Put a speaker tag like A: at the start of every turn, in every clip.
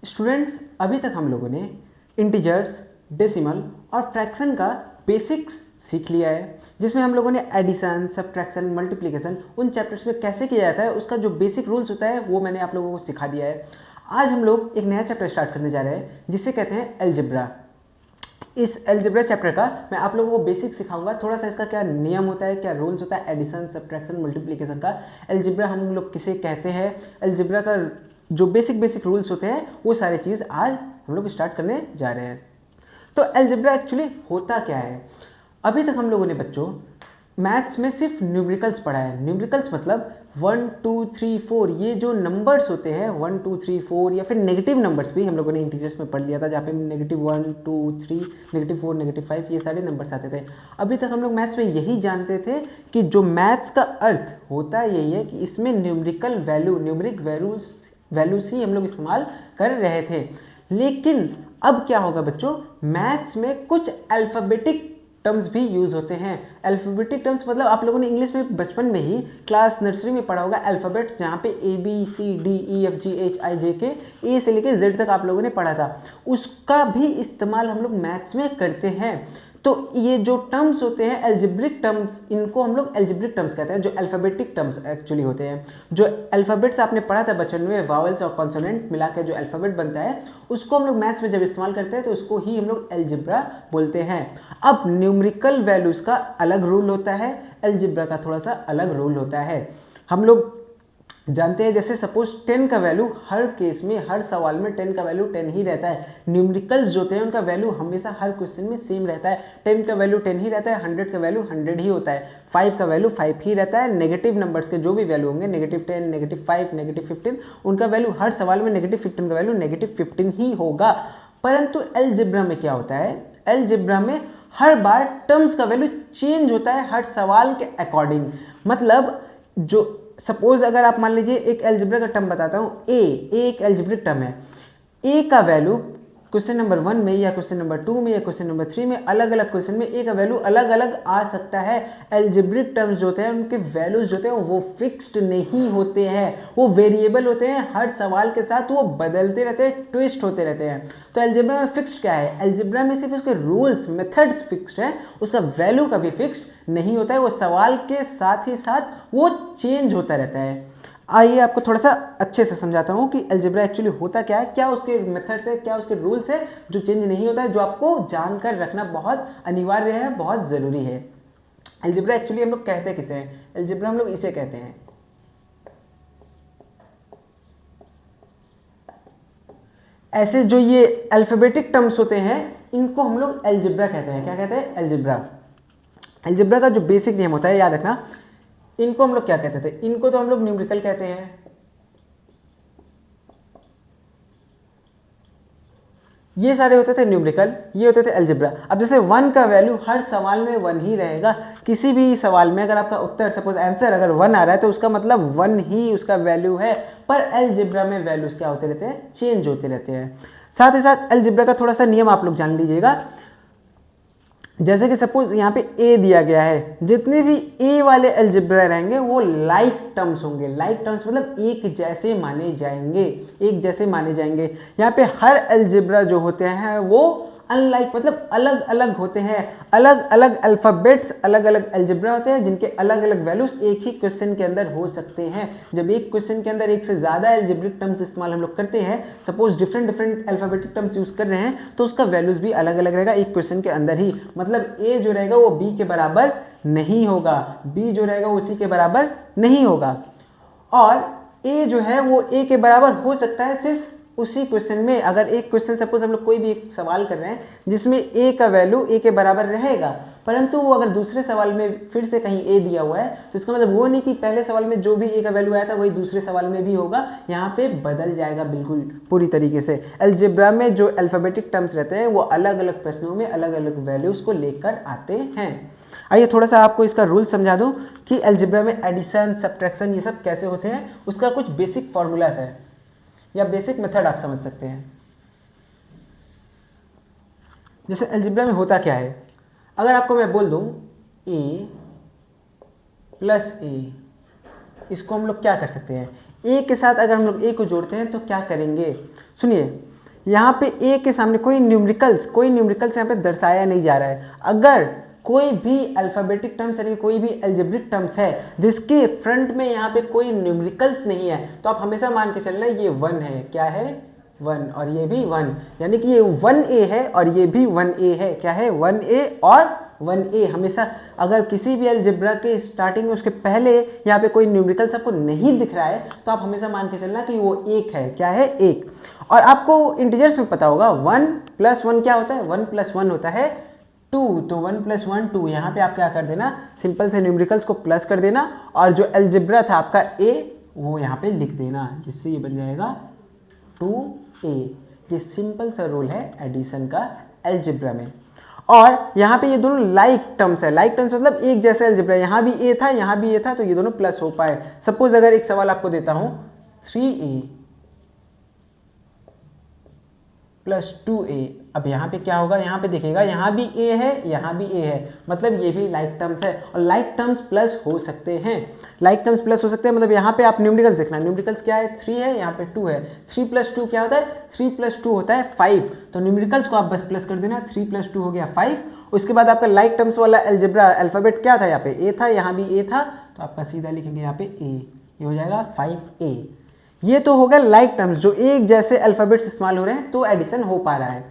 A: Students, अभी तक हम लोगों ने इंटीजर्स, डेसिमल और फ्रैक्शन का बेसिक्स सीख लिया है, जिसमें हम लोगों ने एडिशन, सब्ट्रैक्शन, मल्टीप्लिकेशन उन चैप्टर्स में कैसे किया जाता है उसका जो बेसिक रूल्स होता है वो मैंने आप लोगों को सिखा दिया है। आज हम लोग एक नया चैप्टर स्टार्ट करने जा रहे हैं जिसे कहते हैं अलजेब्रा। इस अलजेब्रा चैप्टर का मैं आप लोगों को बेसिक सिखाऊंगा, थोड़ा सा इसका क्या नियम होता है, क्या रूल्स होता है एडिशन, सब्ट्रैक्शन, मल्टीप्लिकेशन का, अलजेब्रा हम लोग किसे कहते हैं, अलजेब्रा का जो बेसिक रूल्स होते हैं वो सारी चीज़ आज हम लोग स्टार्ट करने जा रहे हैं। तो अलजेब्रा एक्चुअली होता क्या है? अभी तक हम लोगों ने बच्चों मैथ्स में सिर्फ न्यूमेरिकल्स पढ़ा है। न्यूमेरिकल्स मतलब 1 2 3 4 ये जो नंबर्स होते हैं 1 2 3 4, या फिर नेगेटिव नंबर्स भी हम लोगों ने इंटीजर्स में पढ़ लिया था, जहाँ पे -1 2 3 -4 -5 ये सारे नंबर्स आते थे। अभी तक हम लोग मैथ्स में यही जानते थे कि जो मैथ्स का अर्थ होता यही है कि इसमें न्यूमेरिकल वैल्यू, न्यूमेरिक वैल्यूज ही हम लोग इस्तेमाल कर रहे थे। लेकिन अब क्या होगा बच्चों, मैथ्स में कुछ अल्फ़ाबेटिक टर्म्स भी यूज होते हैं। अल्फ़ाबेटिक टर्म्स मतलब आप लोगों ने इंग्लिश में बचपन में ही क्लास नर्सरी में पढ़ा होगा अल्फ़ाबेट्स, जहाँ पे ABCDEFGHIJK ए से लेकर जेड तक आप लोगों ने पढ़ा था, उसका भी इस्तेमाल हम लोग मैथ्स में करते हैं। तो ये जो टर्म्स होते हैं अलजेब्रिक टर्म्स, इनको हम लोग अलजेब्रिक टर्म्स कहते हैं, जो अल्फ़ाबेटिक टर्म्स एक्चुअली होते हैं। जो अल्फ़ाबेट्स आपने पढ़ा था बचपन में, वावल्स और कॉन्सोनेंट मिला के जो अल्फ़ाबेट बनता है, उसको हम लोग मैथ्स में जब इस्तेमाल करते हैं तो उसको ही हम लोग अलजेब्रा बोलते हैं। अब न्यूमेरिकल वैल्यूज़ का अलग रूल होता है, अलजेब्रा का थोड़ा सा अलग रूल होता है। हम लोग जानते हैं जैसे सपोज 10 का वैल्यू हर केस में, हर सवाल में 10 का वैल्यू 10 ही रहता है। न्यूमेरिकल्स जो होते हैं उनका वैल्यू हमेशा हर क्वेश्चन में सेम रहता है, 10 का वैल्यू 10 ही रहता है, 100 का वैल्यू 100 ही होता है, 5 का वैल्यू 5 ही रहता है। नेगेटिव नंबर्स के जो भी वैल्यू होंगे, -10, -5, -15, उनका वैल्यू हर सवाल में -15 का वैल्यू -15 ही होगा। परंतु अलजेब्रा में क्या होता है, अलजेब्रा में हर बार टर्म्स का वैल्यू चेंज होता है हर सवाल के अकॉर्डिंग। मतलब जो सपोज अगर आप मान लीजिए एक अलजेब्रा का टर्म बताता हूँ, ए एक अलजेब्रिक टर्म है, ए का वैल्यू क्वेश्चन नंबर 1 में या क्वेश्चन नंबर 2 में या क्वेश्चन नंबर 3 में, अलग अलग क्वेश्चन में ए का वैल्यू अलग अलग आ सकता है। अलजेब्रिक टर्म्स जो होते हैं उनके वैल्यूज जो होते हैं वो फिक्स्ड नहीं होते हैं, वो वेरिएबल होते हैं, हर सवाल के साथ वो बदलते रहते हैं, ट्विस्ट होते रहते हैं। तो अलजेब्रा में फिक्स्ड क्या है, अलजेब्रा में सिर्फ उसके रूल्स, मेथड्स फिक्स्ड है, उसका वैल्यू कभी फिक्स्ड नहीं होता है, वो सवाल के साथ ही साथ वो चेंज होता रहता है। आइए आपको थोड़ा सा अच्छे से समझाता हूँ कि अलजेब्रा एक्चुअली होता क्या है, क्या उसके मेथड्स है, क्या उसके रूल्स है जो चेंज नहीं होता है, जो आपको जानकर रखना बहुत अनिवार्य है, बहुत ज़रूरी है। अलजेब्रा एक्चुअली हम लोग कहते किसे हैं, अलजेब्रा हम लोग इसे कहते हैं, ऐसे जो ये अल्फ़ाबेटिक टर्म्स होते हैं इनको हम लोग अलजेब्रा कहते हैं। क्या कहते हैं, अलजेब्रा। अलजेब्रा का जो बेसिक नियम होता है याद रखना, इनको हम लोग क्या कहते थे, इनको तो हम लोग न्यूमेरिकल कहते हैं, ये सारे होते थे न्यूमेरिकल, ये होते थे अलजेब्रा। अब जैसे 1 का वैल्यू हर सवाल में 1 ही रहेगा, किसी भी सवाल में अगर आपका उत्तर सपोज आंसर अगर 1 आ रहा है तो उसका मतलब 1 ही उसका वैल्यू है। पर अलजेब्रा में वैल्यूज क्या होते रहते हैं, चेंज होते रहते हैं। साथ ही साथ अलजेब्रा का थोड़ा सा नियम आप लोग जान लीजिएगा, जैसे कि सपोज यहाँ पे ए दिया गया है, जितने भी ए वाले अलजेब्रा रहेंगे वो लाइक टर्म्स होंगे। लाइक टर्म्स मतलब एक जैसे माने जाएंगे, एक जैसे माने जाएंगे। यहाँ पे हर अलजेब्रा जो होते हैं वो अनलाइक मतलब अलग अलग होते हैं, अलग अलग अल्फ़ाबेट्स, अलग अलग अलजेब्रा होते हैं जिनके अलग अलग वैल्यूज एक ही क्वेश्चन के अंदर हो सकते हैं। जब एक क्वेश्चन के अंदर एक से ज़्यादा अलजेब्रिक टर्म्स इस्तेमाल हम लोग करते हैं, suppose different alphabetic terms use कर रहे हैं, तो उसका वैल्यूज भी अलग अलग रहेगा एक क्वेश्चन के अंदर ही। मतलब ए जो रहेगा वो बी के बराबर नहीं होगा, बी जो रहेगा वो सी के बराबर नहीं होगा, और ए जो है वो ए के बराबर हो सकता है सिर्फ उसी क्वेश्चन में। अगर एक क्वेश्चन सपोज हम लोग कोई भी एक सवाल कर रहे हैं जिसमें ए का वैल्यू ए के बराबर रहेगा, परंतु वो अगर दूसरे सवाल में फिर से कहीं ए दिया हुआ है तो इसका मतलब वो नहीं कि पहले सवाल में जो भी ए का वैल्यू आया था वही दूसरे सवाल में भी होगा, यहाँ पे बदल जाएगा बिल्कुल पूरी तरीके से। अलजेब्रा में जो अल्फ़ाबेटिक टर्म्स रहते हैं वो अलग अलग प्रश्नों में अलग अलग वैल्यूज को लेकर आते हैं। आइए थोड़ा सा आपको इसका रूल समझा दूं कि अलजेब्रा में एडिशन, सब्ट्रैक्शन ये सब कैसे होते हैं, उसका कुछ बेसिक फॉर्मूलाज है या बेसिक मेथड आप समझ सकते हैं। जैसे अलजेब्रा में होता क्या है, अगर आपको मैं बोल दूं a + a, इसको हम लोग क्या कर सकते हैं, ए के साथ अगर हम लोग ए को जोड़ते हैं तो क्या करेंगे, सुनिए, यहाँ पे ए के सामने कोई न्यूमेरिकल्स यहाँ पे दर्शाया नहीं जा रहा है। अगर कोई भी अल्फ़ाबेटिक टर्म्स यानी कोई भी अलजेब्रिक टर्म्स है जिसके फ्रंट में यहाँ पे कोई न्यूमेरिकल्स नहीं है तो आप हमेशा मान के चलना ये 1 है। क्या है? 1। और ये भी 1, यानी कि ये 1a है और ये भी 1a है। क्या है? 1a और 1a। हमेशा अगर किसी भी अलजेब्रा के स्टार्टिंग में उसके पहले यहाँ पे कोई न्यूमेरिकल्स आपको नहीं दिख रहा है तो आप हमेशा मान के चलना कि वो 1 है। क्या है? 1। और आपको इंटीजर्स में पता होगा 1 + 1 क्या होता है? 1 + 1 होता है 2। तो 1 + 1 2। यहाँ पे आप क्या कर देना, सिंपल से न्यूमेरिकल्स को प्लस कर देना और जो अलजेब्रा था आपका a वो यहाँ पे लिख देना, जिससे ये बन जाएगा 2a। ये सिंपल सा रूल है एडिशन का अलजेब्रा में। और यहाँ पे ये दोनों लाइक टर्म्स है। लाइक टर्म्स मतलब एक जैसे अलजेब्रा, यहाँ भी a था यहाँ भी a था तो ये दोनों प्लस हो पाए। सपोज अगर एक सवाल आपको देता हूँ 3a + 2a, अब यहाँ पे क्या होगा, यहाँ पे देखिएगा यहाँ भी a है यहाँ भी a है, मतलब ये भी लाइक टर्म्स है। और लाइक टर्म्स प्लस हो सकते हैं, लाइक टर्म्स प्लस हो सकते हैं, मतलब यहाँ पे आप न्यूमेरिकल्स देखना, न्यूमेरिकल्स क्या है 3 है, यहाँ पे 2 है। 3 + 2 क्या होता है? 3 + 2 होता है 5। तो न्यूमेरिकल्स को आप बस प्लस कर देना, 3 + 2 हो गया 5। उसके बाद आपका लाइक टर्म्स वाला अलजेब्रा अल्फ़ाबेट क्या था, यहाँ पे a था यहाँ भी a था, तो आपका सीधा लिखेंगे यहाँ पे a, ये हो जाएगा 5a। ये तो होगा लाइक टर्म्स जो एक जैसे अल्फ़ाबेट्स इस्तेमाल हो रहे हैं तो एडिशन हो पा रहा है।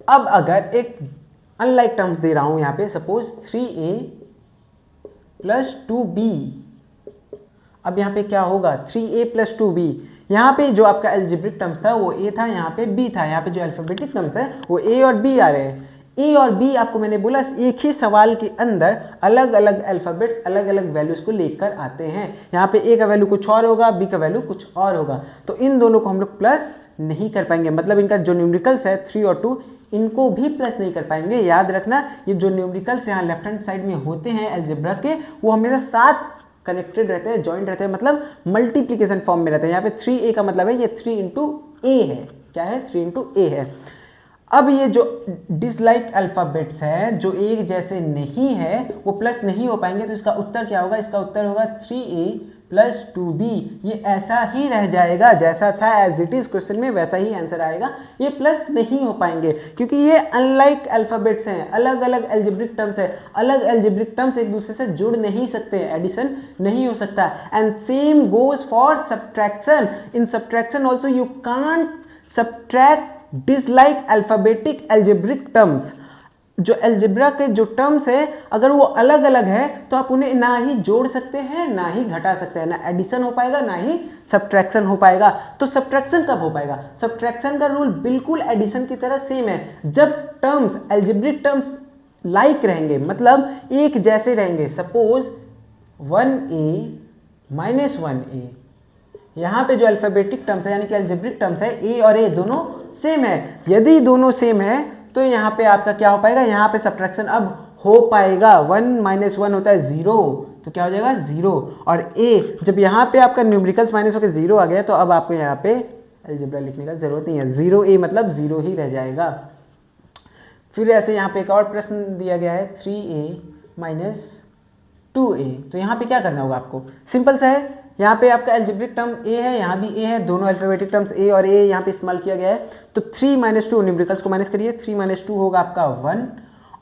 A: अब अगर एक अनलाइक टर्म्स दे रहा हूं यहाँ पे, सपोज 3a + 2b, अब यहाँ पे क्या होगा 3a + 2b। यहाँ पे जो आपका अलजेब्रिक टर्म्स था वो a था, यहाँ पे b था, यहाँ पे जो अल्फ़ाबेटिक टर्म्स है वो a और b आ रहे हैं। a और b आपको मैंने बोला एक ही सवाल के अंदर अलग अलग अल्फ़ाबेट्स अलग अलग वैल्यूज़ को लेकर आते हैं। यहाँ पे a का वैल्यू कुछ और होगा, b का वैल्यू कुछ और होगा, तो इन दोनों को हम लोग प्लस नहीं कर पाएंगे, मतलब इनका जो न्यूमेरिकल्स है 3 और 2 इनको भी प्लस नहीं कर पाएंगे। याद रखना ये जो न्यूमेरिकल्स यहाँ लेफ्ट हैंड साइड में होते हैं अलजेब्रा के वो हमेशा साथ कनेक्टेड रहते हैं, जॉइंट रहते हैं, मतलब मल्टीप्लिकेशन फॉर्म में रहते हैं। यहाँ पे 3a का मतलब है ये 3 × a है। क्या है? 3 × a है। अब ये जो डिसलाइक अल्फ़ाबेट्स हैं जो एक जैसे नहीं है वो प्लस नहीं हो पाएंगे, तो इसका उत्तर क्या होगा? इसका उत्तर होगा 3a + 2b। ये ऐसा ही रह जाएगा जैसा था, एज इट इज क्वेश्चन में वैसा ही आंसर आएगा। ये प्लस नहीं हो पाएंगे क्योंकि ये अनलाइक अल्फ़ाबेट्स हैं, अलग अलग अलजेब्रिक टर्म्स है। अलग अलजेब्रिक टर्म्स एक दूसरे से जुड़ नहीं सकते, एडिशन नहीं हो सकता। And same goes for subtraction. In subtraction also you can't subtract dislike alphabetic algebraic terms. जो अलजेब्रा के जो टर्म्स है अगर वो अलग अलग है तो आप उन्हें ना ही जोड़ सकते हैं ना ही घटा सकते हैं, ना एडिशन हो पाएगा ना ही सब्ट्रैक्शन हो पाएगा। तो सब्ट्रैक्शन कब हो पाएगा? सब्ट्रैक्शन का रूल बिल्कुल एडिशन की तरह सेम है। जब टर्म्स अलजेब्रिक टर्म्स लाइक रहेंगे, मतलब एक जैसे रहेंगे, सपोज 1a - 1a, यहाँ पे जो अल्फ़ाबेटिक टर्म्स है यानी कि अलजेब्रिक टर्म्स है a और a दोनों सेम है। यदि दोनों सेम है तो यहाँ पे आपका क्या हो पाएगा? यहाँ पे सब्ट्रैक्शन अब हो पाएगा। 1 - 1 होता है 0, तो क्या हो जाएगा 0। और a जब यहाँ पे आपका न्यूमेरिकल्स माइनस होकर 0 आ गया तो अब आपको यहाँ पे अलजेब्रा लिखने का जरूरत नहीं है, 0a मतलब 0 ही रह जाएगा। फिर ऐसे यहाँ पे एक और प्रश्न दिया गया है 3a - 2a, तो यहाँ पे क्या करना होगा आपको? सिंपल सा है, यहाँ पे आपका अलजेब्रिक टर्म a है, यहाँ भी a है, दोनों अल्फ़ाबेटिक टर्म्स a और a यहाँ पे इस्तेमाल किया गया है। तो 3 - 2 न्यूमेरिकल्स को माइनस करिए, 3 - 2 होगा आपका 1,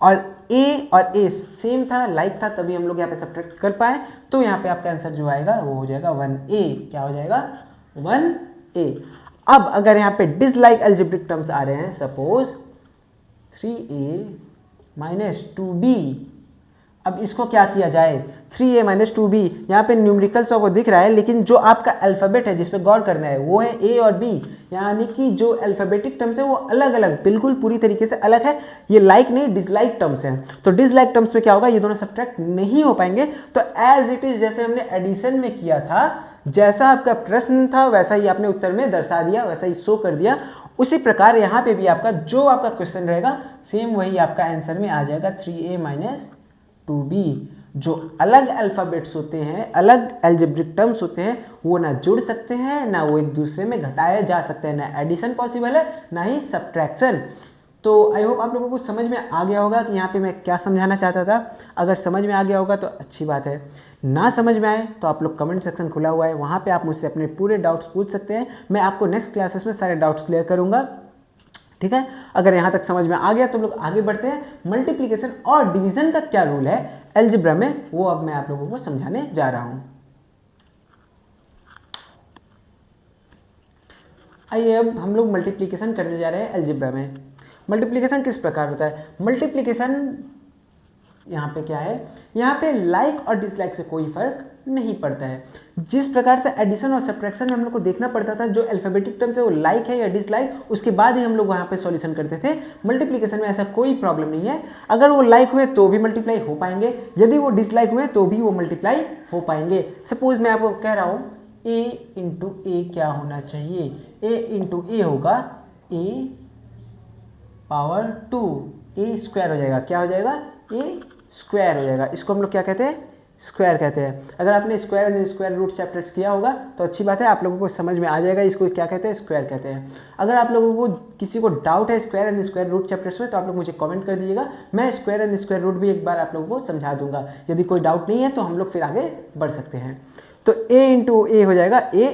A: और a और a सेम था, लाइक था, तभी हम लोग यहाँ पे सब्ट्रैक्ट कर पाए। तो यहाँ पे आपका आंसर जो आएगा वो हो जाएगा 1a। क्या हो जाएगा? 1a। अब अगर यहाँ पे डिसलाइक अलजेब्रिक टर्म्स आ रहे हैं, सपोज 3a - 2b, अब इसको क्या किया जाए? 3a - 2b, यहाँ पे न्यूमेरिकल्स आपको दिख रहा है लेकिन जो आपका अल्फ़ाबेट है जिस पे गौर करना है वो है a और b, यानी कि जो अल्फ़ाबेटिक टर्म्स है वो अलग अलग, बिल्कुल पूरी तरीके से अलग है। ये लाइक नहीं डिसलाइक टर्म्स हैं। तो डिसलाइक टर्म्स में क्या होगा? ये दोनों सब्ट्रैक्ट नहीं हो पाएंगे। तो एज इट इज जैसे हमने एडिशन में किया था, जैसा आपका प्रश्न था वैसा ही आपने उत्तर में दर्शा दिया, वैसा ही शो कर दिया। उसी प्रकार यहाँ पे भी आपका जो आपका क्वेश्चन रहेगा सेम वही आपका आंसर में आ जाएगा, 3a - 2b। जो अलग अल्फ़ाबेट्स होते हैं, अलग अलजेब्रिक टर्म्स होते हैं, वो ना जुड़ सकते हैं ना वो एक दूसरे में घटाए जा सकते हैं, ना एडिशन पॉसिबल है ना ही सब्ट्रैक्शन। तो आई होप आप लोगों को समझ में आ गया होगा कि यहाँ पे मैं क्या समझाना चाहता था। अगर समझ में आ गया होगा तो अच्छी बात है। ना समझ में आए तो आप लोग कमेंट सेक्शन खुला हुआ है, वहाँ पे आप मुझसे अपने पूरे डाउट्स पूछ सकते हैं। मैं आपको नेक्स्ट क्लासेस में सारे डाउट्स क्लियर करूँगा, ठीक है। अगर यहाँ तक समझ में आ गया तो हम लोग आगे बढ़ते हैं। मल्टीप्लिकेशन और डिवीजन का क्या रूल है अलजेब्रा में, वो अब मैं आप लोगों को समझाने जा रहा हूँ। आइए अब हम लोग मल्टीप्लिकेशन करने जा रहे हैं अलजेब्रा में। मल्टीप्लिकेशन किस प्रकार होता है? मल्टीप्लिकेशन यहाँ पे क्या है, यहाँ पे लाइक और डिसलाइक से कोई फर्क नहीं पड़ता है। जिस प्रकार से एडिशन और सब्ट्रैक्शन में हम लोग को देखना पड़ता था, जो अल्फाबेटिक टर्म्स है वो लाइक है या डिसलाइक, उसके बाद ही हम लोग वहाँ पे सॉल्यूशन करते थे। मल्टीप्लिकेशन में ऐसा कोई प्रॉब्लम नहीं है। अगर वो लाइक हुए तो भी मल्टीप्लाई हो पाएंगे, यदि वो डिसलाइक हुए तो भी वो मल्टीप्लाई हो पाएंगे। सपोज मैं आपको कह रहा हूँ a इंटू ए क्या होना चाहिए, a इंटू ए होगा a पावर 2, a स्क्वायर हो जाएगा, क्या हो जाएगा, a स्क्वायर हो जाएगा। इसको हम लोग क्या कहते हैं, स्क्वायर कहते हैं। अगर आपने square and square root chapters किया होगा तो अच्छी बात है, आप लोगों को समझ में आ जाएगा इसको क्या कहते हैं, स्क्वायर कहते हैं। अगर आप लोगों को किसी को डाउट है square and square root chapters में तो आप लोग मुझे कमेंट कर दीजिएगा, मैं स्क्वायर एंड स्क्वायर रूट भी एक बार आप लोगों को समझा दूंगा। यदि कोई डाउट नहीं है तो हम लोग फिर आगे बढ़ सकते हैं। तो a इंटू ए हो जाएगा a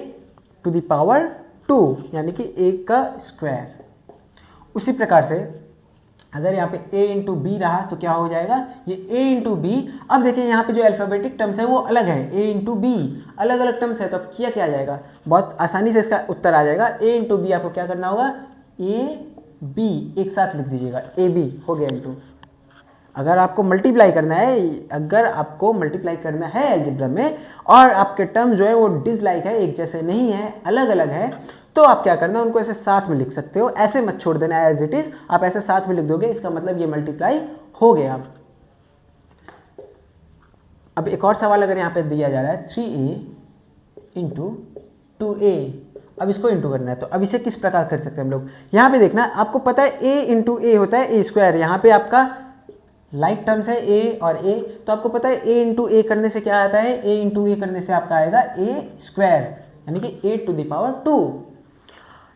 A: टू द पावर 2, यानी कि a का स्क्वायर। उसी प्रकार से अगर यहाँ पे a इंटू बी रहा तो क्या हो जाएगा, ये a इंटू बी। अब देखिए यहाँ पे जो अल्फाबेटिक टर्म्स है वो अलग है, a इंटू बी अलग अलग टर्म्स है, तो अब किया क्या जाएगा, बहुत आसानी से इसका उत्तर आ जाएगा। a इंटू बी आपको क्या करना होगा, a b एक साथ लिख दीजिएगा, a b हो गया इंटू। अगर आपको मल्टीप्लाई करना है, अगर आपको मल्टीप्लाई करना है अलजेब्रा में और आपके टर्म जो है वो डिसलाइक है, एक जैसे नहीं है, अलग अलग है, तो आप क्या करना, उनको ऐसे साथ में लिख सकते हो, ऐसे मत छोड़ देना एज इट इज, आप ऐसे साथ में लिख दोगे, इसका मतलब ये मल्टीप्लाई हो गया। अब एक और सवाल अगर यहाँ पे दिया जा रहा है 3a इंटू 2a, अब इसको इंटू करना है, तो अब इसे किस प्रकार कर सकते हैं हम लोग, यहाँ पे देखना, आपको पता है a इंटू ए होता है a स्क्वायर, यहाँ पे आपका लाइक टर्म्स है a और a, तो आपको पता है a इंटू ए करने से क्या आता है, a इंटू ए करने से आपका आएगा a स्क्वायर, यानी कि a टू द पावर 2।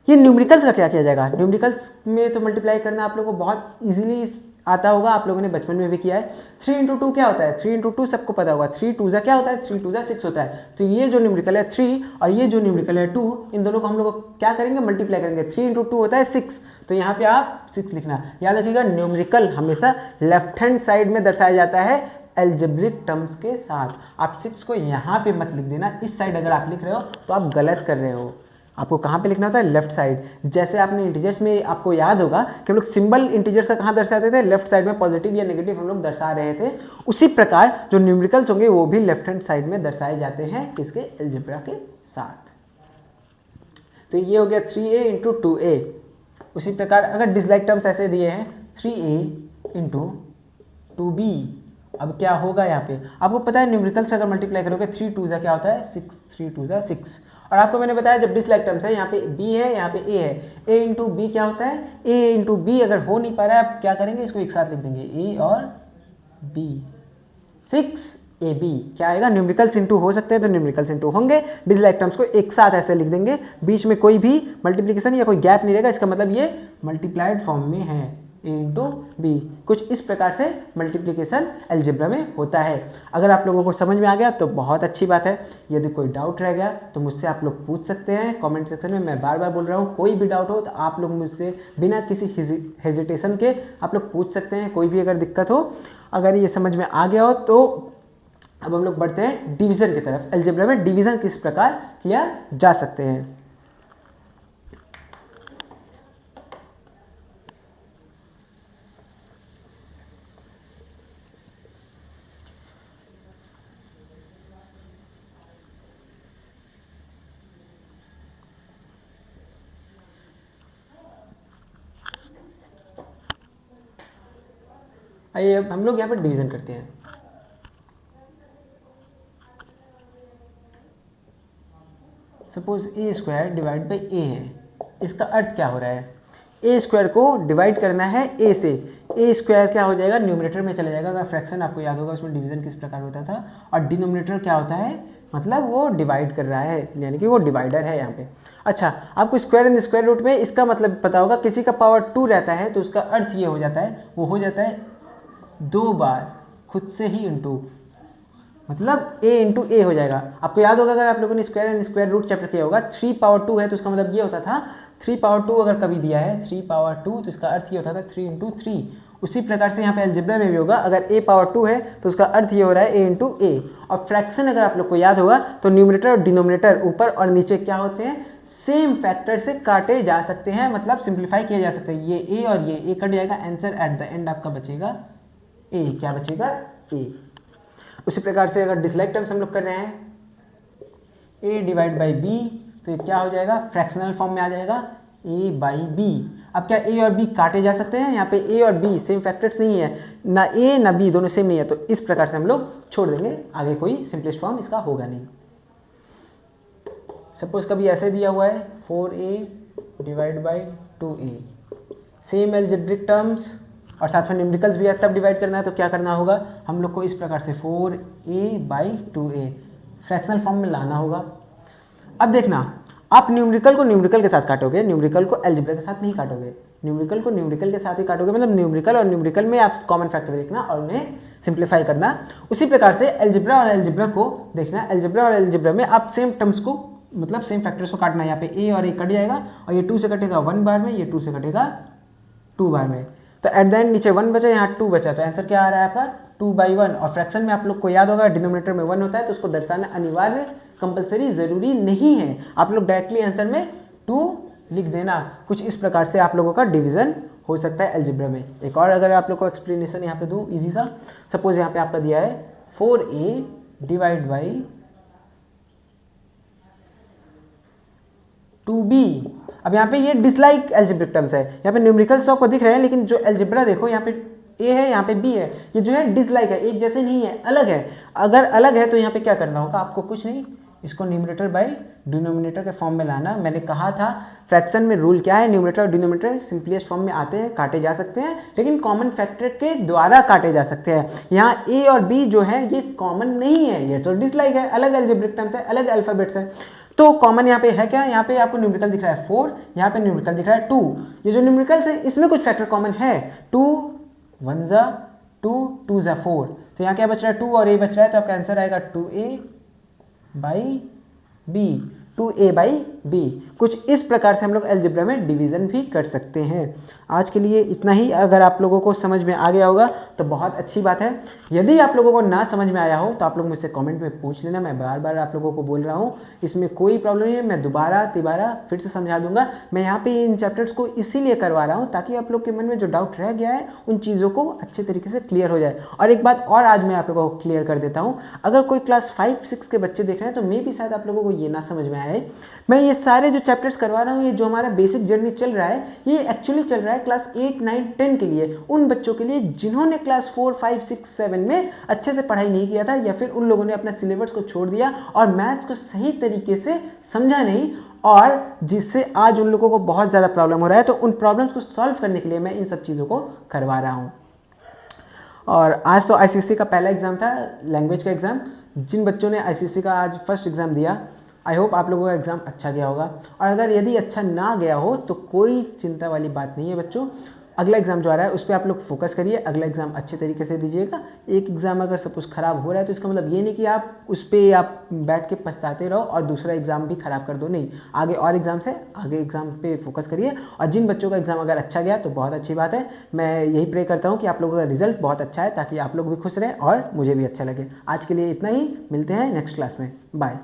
A: ये न्यूमेरिकल्स का क्या किया जाएगा, न्यूमेरिकल्स में तो मल्टीप्लाई करना आप लोगों को बहुत इजीली आता होगा, आप लोगों ने बचपन में भी किया है। 3 इंटू 2 क्या होता है, 3 इंटू 2 सबको पता होगा, 3 2 क्या होता है, 3 2 6 होता है। तो ये जो न्यूमेरिकल है 3 और ये जो न्यूमेरिकल है 2, इन दोनों को हम लोग क्या करेंगे, मल्टीप्लाई करेंगे। 3 इंटू 2 होता है 6, तो यहाँ पे आप 6 लिखना। याद रखिएगा न्यूमेरिकल हमेशा लेफ्ट हैंड साइड में दर्शाया जाता है एल्जेब्रिक टर्म्स के साथ। आप 6 को यहाँ पे मत लिख देना, इस साइड अगर आप लिख रहे हो तो आप गलत कर रहे हो, आपको कहाँ पे लिखना होता है, लेफ्ट साइड। जैसे आपने इंटीजर्स में आपको याद होगा कि हम लोग सिंबल इंटीजर्स का कहाँ दर्शाते थे, लेफ्ट साइड में पॉजिटिव या नेगेटिव हम लोग दर्शा रहे थे, उसी प्रकार जो न्यूमेरिकल्स होंगे वो भी लेफ्ट हैंड साइड में दर्शाए जाते हैं किसके, एल्जेब्रा के साथ। तो ये हो गया 3a इंटू 2a। उसी प्रकार अगर डिसलाइक टर्म्स ऐसे दिए हैं 3a इंटू 2b, अब क्या होगा यहाँ पे, आपको पता है न्यूमेरिकल से अगर मल्टीप्लाई करोगे 3 2 क्या होता है 6, 3 2 6। और आपको मैंने बताया जब डिसलाइक टर्म्स है यहाँ पे b है, यहाँ पे a है, a इंटू बी क्या होता है, a इंटू बी। अगर हो नहीं पा रहा है आप क्या करेंगे, इसको एक साथ लिख देंगे, a और b, 6ab क्या आएगा, न्यूमेरिकल्स इंटू हो सकते हैं तो न्यूमेरिकल्स इंटू होंगे, डिसलाइक टर्म्स को एक साथ ऐसे लिख देंगे, बीच में कोई भी मल्टीप्लिकेशन या कोई गैप नहीं रहेगा, इसका मतलब ये मल्टीप्लाइड फॉर्म में है, a इंटू बी। कुछ इस प्रकार से मल्टीप्लिकेशन अलजेब्रा में होता है। अगर आप लोगों को समझ में आ गया तो बहुत अच्छी बात है, यदि कोई डाउट रह गया तो मुझसे आप लोग पूछ सकते हैं कमेंट सेक्शन में। मैं बार बार बोल रहा हूँ, कोई भी डाउट हो तो आप लोग मुझसे बिना किसी हेजिटेशन के आप लोग पूछ सकते हैं, कोई भी अगर दिक्कत हो। अगर ये समझ में आ गया हो तो अब हम लोग बढ़ते हैं डिवीज़न की तरफ। अलजेब्रा में डिवीज़न किस प्रकार किया जा सकते हैं। आइए अब हम लोग यहाँ पर डिवीज़न करते हैं। Suppose A square divide by A है, इसका अर्थ क्या हो रहा है, ए स्क्वायर को डिवाइड करना है ए से, ए स्क्वायर क्या हो जाएगा, न्यूमरेटर में चला जाएगा। अगर फ्रैक्शन आपको याद होगा उसमें डिवीजन किस प्रकार होता था, और डिनोमिनेटर क्या होता है, मतलब वो डिवाइड कर रहा है, यानी कि वो डिवाइडर है यहाँ पे। अच्छा, आपको स्क्वायर एंड स्क्वायर रूट में इसका मतलब पता होगा, किसी का पावर 2 रहता है तो उसका अर्थ ये हो जाता है, वो हो जाता है 2 बार खुद से ही इंटू, मतलब a इंटू ए हो जाएगा। आपको याद होगा अगर आप लोगों ने square and square root chapter किया होगा, 3 पावर 2 है तो उसका मतलब ये होता था 3 पावर 2 अगर कभी दिया है 3 पावर 2 तो इसका अर्थ ये होता था 3 इंटू 3। उसी प्रकार से यहाँ पे अलजेब्रा में भी होगा, अगर a पावर 2 है तो उसका अर्थ ये हो रहा है a इंटू ए। और फ्रैक्शन अगर आप लोग को याद होगा तो न्यूमरेटर और डिनोमिनेटर ऊपर और नीचे क्या होते हैं, सेम फैक्टर से काटे जा सकते हैं, मतलब सिंप्लीफाई किया जा सकता है। ये a और ये a कट जाएगा, आंसर एट द एंड आपका बचेगा a। क्या बचेगा, a। उसी प्रकार से अगर डिसलाइक टर्म्स हम लोग कर रहे हैं a डिवाइड बाई बी, तो ये क्या हो जाएगा, फ्रैक्शनल फॉर्म में आ जाएगा a बाई बी। अब क्या a और b काटे जा सकते हैं, यहाँ पे a और b सेम फैक्टर्स नहीं है, ना a ना b दोनों सेम नहीं है, तो इस प्रकार से हम लोग छोड़ देंगे, आगे कोई सिंपलेस्ट फॉर्म इसका होगा नहीं। सपोज कभी ऐसे दिया हुआ है 4a divide by 2a, same algebraic terms और साथ में न्यूमेरिकल्स भी है, तब डिवाइड करना है तो क्या करना होगा, हम लोग को इस प्रकार से 4a by 2a fractional form में लाना होगा। अब देखना, आप न्यूमेरिकल को न्यूमेरिकल के साथ काटोगे, न्यूमेरिकल को अलजेब्रा के साथ नहीं काटोगे, न्यूमेरिकल को न्यूमेरिकल के साथ ही काटोगे, मतलब न्यूमेरिकल और न्यूमेरिकल में आप कॉमन फैक्टर देखना और उन्हें सिंप्लीफाई करना। उसी प्रकार से अलजेब्रा और अलजेब्रा को देखना, अलजेब्रा और अलजेब्रा में आप सेम टर्म्स को मतलब सेम फैक्टर्स को काटना है। यहाँ पे a और a कट जाएगा और ये 2 से कटेगा 1 बार में, ये 2 से कटेगा 2 बार में, तो एट द एंड नीचे 1 बचा, यहाँ 2 बचा, तो आंसर क्या आ रहा है आपका 2/1। और फ्रैक्शन में आप लोग को याद होगा डिनोमिनेटर में 1 होता है तो उसको दर्शाना अनिवार्य कंपलसरी जरूरी नहीं है, आप लोग डायरेक्टली आंसर में 2 लिख देना। कुछ इस प्रकार से आप लोगों का डिवीजन हो सकता है अलजेब्रा में। एक और अगर आप लोग को एक्सप्लेनेशन यहाँ पे दूँ इजी सा, सपोज यहाँ पे आपका दिया है 4a डिवाइड बाई 2b। अब यहाँ पे ये डिसलाइक एल्जेब्रिक टर्म्स है, यहाँ पे न्यूमेरिकल्स तो आपको दिख रहे हैं, लेकिन जो एल्जेब्रा देखो यहाँ पे a है यहाँ पे b है, ये जो है डिसलाइक है, एक जैसे नहीं है, अलग है। अगर अलग है तो यहाँ पे क्या करना होगा, आपको कुछ नहीं, इसको न्यूमरेटर बाई डिनोमिनेटर के फॉर्म में लाना। मैंने कहा था फ्रैक्शन में रूल क्या है, न्यूमरेटर और डिनोमिनेटर सिंपलेस्ट फॉर्म में आते हैं, काटे जा सकते हैं, लेकिन कॉमन फैक्टर के द्वारा काटे जा सकते हैं। यहाँ a और b जो है ये कॉमन नहीं है, ये तो डिसलाइक है, अलग एल्जेब्रिक टर्म्स है, अलग अल्फाबेट्स है। तो कॉमन यहाँ पे है क्या, यहाँ पे आपको न्यूमेरिकल दिख रहा है 4, यहाँ पे न्यूमेरिकल दिख रहा है 2। ये जो न्यूमेरिकल्स है इसमें कुछ फैक्टर कॉमन है, 2 1 जा 2 2 जा 4, तो यहाँ क्या बच रहा है 2 और a बच रहा है, तो आपका आंसर आएगा 2a by b, 2a by b। कुछ इस प्रकार से हम लोग अलजेब्रा में डिवीजन भी कर सकते हैं। आज के लिए इतना ही। अगर आप लोगों को समझ में आ गया होगा तो बहुत अच्छी बात है, यदि आप लोगों को ना समझ में आया हो तो आप लोग मुझसे कमेंट में पूछ लेना। मैं बार बार आप लोगों को बोल रहा हूँ, इसमें कोई प्रॉब्लम नहीं है, मैं दोबारा तिबारा फिर से समझा दूंगा। मैं यहाँ पे इन चैप्टर्स को इसीलिए करवा रहा हूँ ताकि आप लोग के मन में जो डाउट रह गया है उन चीज़ों को अच्छे तरीके से क्लियर हो जाए। और एक बात और आज मैं आप लोगों को क्लियर कर देता हूँ, अगर कोई क्लास 5-6 के बच्चे देख रहे हैं तो मे भी शायद आप लोगों को ये ना समझ में आए, मैं ये सारे जो चैप्टर्स करवा रहा हूँ, ये जो हमारा बेसिक जर्नी चल रहा है, ये एक्चुअली चल रहा है क्लास 8, 9, 10 के लिए, उन बच्चों के लिए जिन्होंने क्लास 4, 5, 6, 7 में अच्छे से पढ़ाई नहीं किया था, या फिर उन लोगों ने अपना सिलेबस को छोड़ दिया और मैथ्स को सही तरीके से समझा नहीं, और जिससे आज उन लोगों को बहुत ज़्यादा प्रॉब्लम हो रहा है। तो उन प्रॉब्लम्स को सॉल्व करने के लिए मैं इन सब चीज़ों को करवा रहा हूँ। और आज तो आईसीएसई का पहला एग्ज़ाम था, लैंग्वेज का एग्ज़ाम। जिन बच्चों ने आईसीएसई का आज फर्स्ट एग्ज़ाम दिया, आई होप आप लोगों का एग्ज़ाम अच्छा गया होगा। और अगर यदि अच्छा ना गया हो तो कोई चिंता वाली बात नहीं है बच्चों, अगला एग्ज़ाम जो आ रहा है उस पर आप लोग फोकस करिए, अगला एग्ज़ाम अच्छे तरीके से दीजिएगा। एक एग्ज़ाम अगर सपोज ख़राब हो रहा है तो इसका मतलब ये नहीं कि आप उस पर आप बैठ के पछताते रहो और दूसरा एग्ज़ाम भी ख़राब कर दो, नहीं, आगे और एग्ज़ाम से आगे एग्ज़ाम पे फोकस करिए। और जिन बच्चों का एग्ज़ाम अगर अच्छा गया तो बहुत अच्छी बात है, मैं यही प्रे करता हूँ कि आप लोगों का रिजल्ट बहुत अच्छा है ताकि आप लोग भी खुश रहें और मुझे भी अच्छा लगे। आज के लिए इतना ही, मिलते हैं नेक्स्ट क्लास में, बाय।